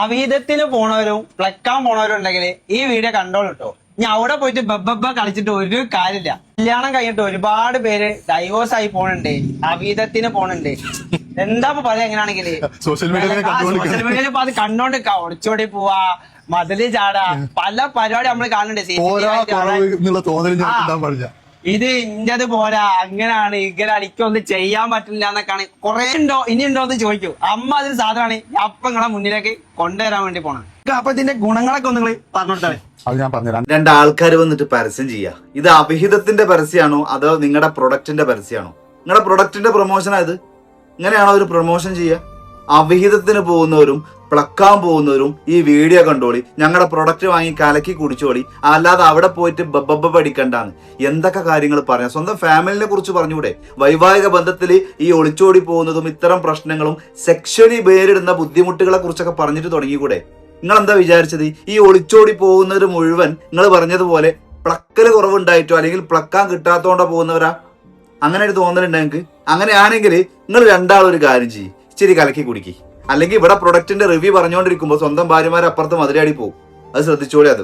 അവീതത്തിന് പോണവരും പ്ലക്കാൻ പോണവരും ഉണ്ടെങ്കിൽ ഈ വീഡിയോ കണ്ടോളൂ കേട്ടോ. ഞാൻ അവിടെ പോയിട്ട് ബബ്ബ കളിച്ചിട്ട് ഒരു കാര്യമില്ല. കല്യാണം കഴിഞ്ഞിട്ട് ഒരുപാട് പേര് ഡൈവോഴ്സ് ആയി പോണുണ്ട്, അവീതത്തിന് പോണുണ്ട്. എന്താ പറയാ എങ്ങനെയാണെങ്കില് സോഷ്യൽ മീഡിയയിൽ ഇപ്പൊ അത് കണ്ടോണ്ട് ഒളിച്ചോടി പോവാ, മതില് ചാടാ, പല പരിപാടി നമ്മള് കാണുന്നുണ്ട്. ഇത് ഇന്നത് പോരാ, അങ്ങനാണ് ഇങ്ങനാണ്, എനിക്കൊന്നും ചെയ്യാൻ പറ്റില്ല എന്നൊക്കെയാണ്. കുറെ ഉണ്ടോ ഇനി ഉണ്ടോ എന്ന് ചോദിക്കൂ. അമ്മ അതിന് സാധനമാണ് അപ്പൊ നിങ്ങളെ മുന്നിലേക്ക് കൊണ്ടുവരാൻ വേണ്ടി പോണം. അപ്പൊ ഇതിന്റെ ഗുണങ്ങളൊക്കെ ഒന്ന് നിങ്ങൾ പറഞ്ഞോട്ടെ. രണ്ടാൾക്കാർ വന്നിട്ട് പരസ്യം ചെയ്യാ. ഇത് അവിഹിതത്തിന്റെ പരസ്യമാണോ അതോ നിങ്ങളുടെ പ്രൊഡക്റ്റിന്റെ പരസ്യമാണോ? നിങ്ങളുടെ പ്രൊഡക്റ്റിന്റെ പ്രൊമോഷനാ ഇത്? ഇങ്ങനെയാണോ ഒരു പ്രൊമോഷൻ ചെയ്യുക? അവിഹിതത്തിന് പോകുന്നവരും പ്ലക്കാൻ പോകുന്നവരും ഈ വീഡിയോ കണ്ടോളി, ഞങ്ങളുടെ പ്രൊഡക്റ്റ് വാങ്ങി കലക്കി കുടിച്ചോളി. അല്ലാതെ അവിടെ പോയിട്ട് ബബ്ബ പഠിക്കണ്ടാന്ന് എന്തൊക്കെ കാര്യങ്ങൾ പറയാം. സ്വന്തം ഫാമിലിനെ കുറിച്ച് പറഞ്ഞൂടെ? വൈവാഹിക ബന്ധത്തിൽ ഈ ഒളിച്ചോടി പോകുന്നതും ഇത്തരം പ്രശ്നങ്ങളും സെക്ഷലി പേരിടുന്ന ബുദ്ധിമുട്ടുകളെ കുറിച്ചൊക്കെ പറഞ്ഞിട്ട് തുടങ്ങിക്കൂടെ? നിങ്ങൾ എന്താ വിചാരിച്ചത്? ഈ ഒളിച്ചോടി പോകുന്നത് മുഴുവൻ നിങ്ങൾ പറഞ്ഞതുപോലെ പ്ലക്കല് കുറവുണ്ടായിട്ടോ അല്ലെങ്കിൽ പ്ലക്കാൻ കിട്ടാത്തോണ്ടോ പോകുന്നവരാ? അങ്ങനെ ഒരു തോന്നലുണ്ട് നിങ്ങൾക്ക്? അങ്ങനെയാണെങ്കിൽ നിങ്ങൾ രണ്ടാളും ഒരു കാര്യം ചെയ്യും, ഇച്ചിരി കലക്കി കുടിക്കി. അല്ലെങ്കിൽ ഇവിടെ പ്രൊഡക്റ്റിന്റെ റിവ്യൂ പറഞ്ഞുകൊണ്ടിരിക്കുമ്പോൾ സ്വന്തം ഭാര്യമാരെ അപ്പുറത്ത് മതിലടി പോകും. അത് ശ്രദ്ധിച്ചോളി. അത്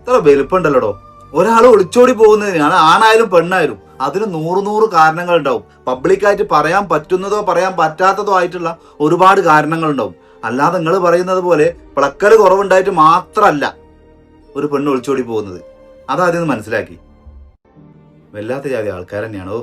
ഇത്ര വലുപ്പുണ്ടല്ലോ. ഒരാൾ ഒളിച്ചോടി പോകുന്നതിനാണ്, ആണായാലും പെണ്ണായാലും അതിന് 100 കാരണങ്ങൾ ഉണ്ടാവും. പബ്ലിക്കായിട്ട് പറയാൻ പറ്റുന്നതോ പറയാൻ പറ്റാത്തതോ ആയിട്ടുള്ള ഒരുപാട് കാരണങ്ങൾ ഉണ്ടാവും. അല്ലാതെ നിങ്ങൾ പറയുന്നത് പോലെ പ്ലക്കല് കുറവുണ്ടായിട്ട് മാത്രമല്ല ഒരു പെണ്ണ് ഒളിച്ചോടി പോകുന്നത്. അതാദ്യം മനസ്സിലാക്കി. വല്ലാത്ത ജാതി ആൾക്കാർ തന്നെയാണോ?